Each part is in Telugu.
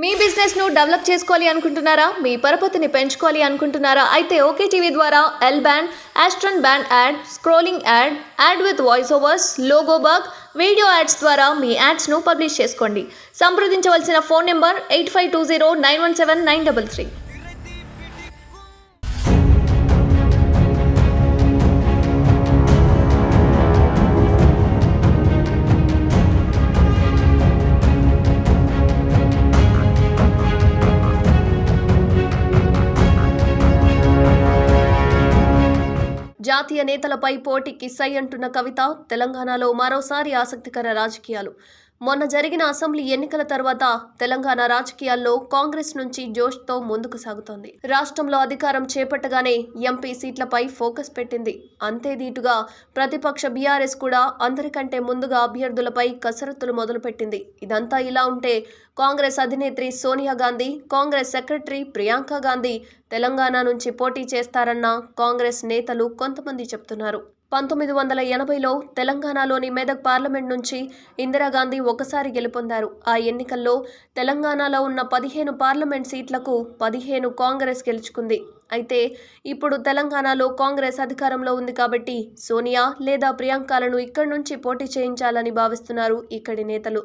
మీ బిజినెస్ ను డెవలప్ చేసుకోవాలి అనుకుంటున్నారా? మీ పరపతిని పెంచుకోవాలి అనుకుంటున్నారా? అయితే ఓకే టీవీ ద్వారా L band, aston band ad, scrolling ad, ad with voice overs, logo bug, video ads ద్వారా మీ యాడ్స్ ను పబ్లిష్ చేసుకోండి. సంప్రదించవలసిన ఫోన్ నెంబర్ 8520917933. జాతీయ నేతలపై పోటీకి సై అంటున్న కవిత. తెలంగాణలో మరోసారి ఆసక్తికర రాజకీయాలు. మొన్న జరిగిన అసెంబ్లీ ఎన్నికల తర్వాత తెలంగాణ రాజకీయాల్లో కాంగ్రెస్ నుంచి జోష్తో ముందుకు సాగుతోంది. రాష్ట్రంలో అధికారం చేపట్టగానే ఎంపీ సీట్లపై ఫోకస్ పెట్టింది. అంతేదీటుగా ప్రతిపక్ష బీఆర్ఎస్ కూడా అందరికంటే ముందుగా అభ్యర్థులపై కసరత్తులు మొదలుపెట్టింది. ఇదంతా ఇలా ఉంటే కాంగ్రెస్ అధినేత్రి సోనియా గాంధీ, కాంగ్రెస్ సెక్రటరీ ప్రియాంక గాంధీ తెలంగాణ నుంచి పోటీ చేస్తారన్న కాంగ్రెస్ నేతలు కొంతమంది చెప్తున్నారు. 1980లో తెలంగాణలోని మెదక్ పార్లమెంట్ నుంచి ఇందిరాగాంధీ ఒకసారి గెలుపొందారు. ఆ ఎన్నికల్లో తెలంగాణలో ఉన్న 15 పార్లమెంట్ సీట్లకు 15 కాంగ్రెస్ గెలుచుకుంది. అయితే ఇప్పుడు తెలంగాణలో కాంగ్రెస్ అధికారంలో ఉంది కాబట్టి సోనియా లేదా ప్రియాంకలను ఇక్కడి నుంచి పోటీ చేయించాలని భావిస్తున్నారు ఇక్కడి నేతలు.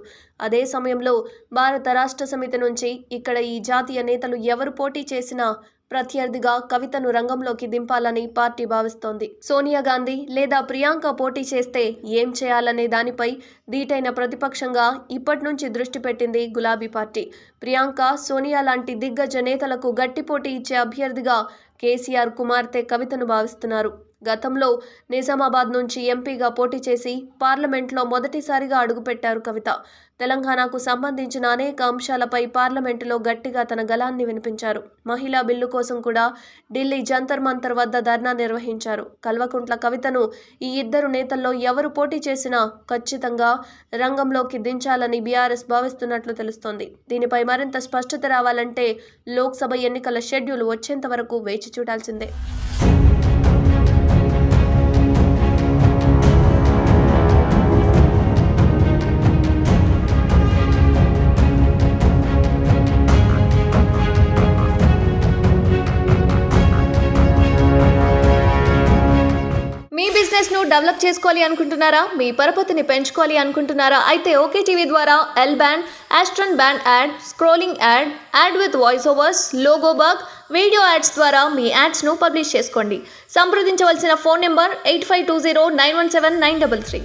అదే సమయంలో భారత రాష్ట్ర సమితి నుంచి ఇక్కడ ఈ జాతీయ నేతలు ఎవరు పోటీ చేసినా ప్రత్యర్థిగా కవితను రంగంలోకి దింపాలని పార్టీ భావిస్తోంది. సోనియా గాంధీ లేదా ప్రియాంక పోటీ చేస్తే ఏం చేయాలనే దానిపై ధీటైన ప్రతిపక్షంగా ఇప్పటి నుంచి దృష్టి పెట్టింది గులాబీ పార్టీ. ప్రియాంక, సోనియా లాంటి దిగ్గజ నేతలకు గట్టి పోటీ ఇచ్చే అభ్యర్థిగా కేసీఆర్ కుమార్తె కవితను భావిస్తున్నారు. గతంలో నిజామాబాద్ నుంచి ఎంపీగా పోటీ చేసి పార్లమెంట్లో మొదటిసారిగా అడుగుపెట్టారు కవిత. తెలంగాణకు సంబంధించిన అనేక అంశాలపై పార్లమెంటులో గట్టిగా తన గళాన్ని వినిపించారు. మహిళా బిల్లు కోసం కూడా ఢిల్లీ జంతర్ మంతర్ వద్ద ధర్నా నిర్వహించారు. కల్వకుంట్ల కవితను ఈ ఇద్దరు నేతల్లో ఎవరు పోటీ చేసినా ఖచ్చితంగా రంగంలోకి దించాలని బీఆర్ఎస్ భావిస్తున్నట్లు తెలుస్తోంది. దీనిపై మరింత స్పష్టత రావాలంటే లోక్సభ ఎన్నికల షెడ్యూల్ వచ్చేంత వరకు వేచి చూడాల్సిందే. మీ బిజినెస్ ను డెవలప్ చేసుకోవాలి అనుకుంటున్నారా? మీ పరపతిని పెంచుకోవాలి అనుకుంటున్నారా? అయితే ఓకే టీవీ ద్వారా L band, aston band ad, scrolling ad, ad with voice overs, logo bug, video ads ద్వారా మీ యాడ్స్ ను పబ్లిష్ చేసుకోండి. సంప్రదించవలసిన ఫోన్ నెంబర్ 8520917933.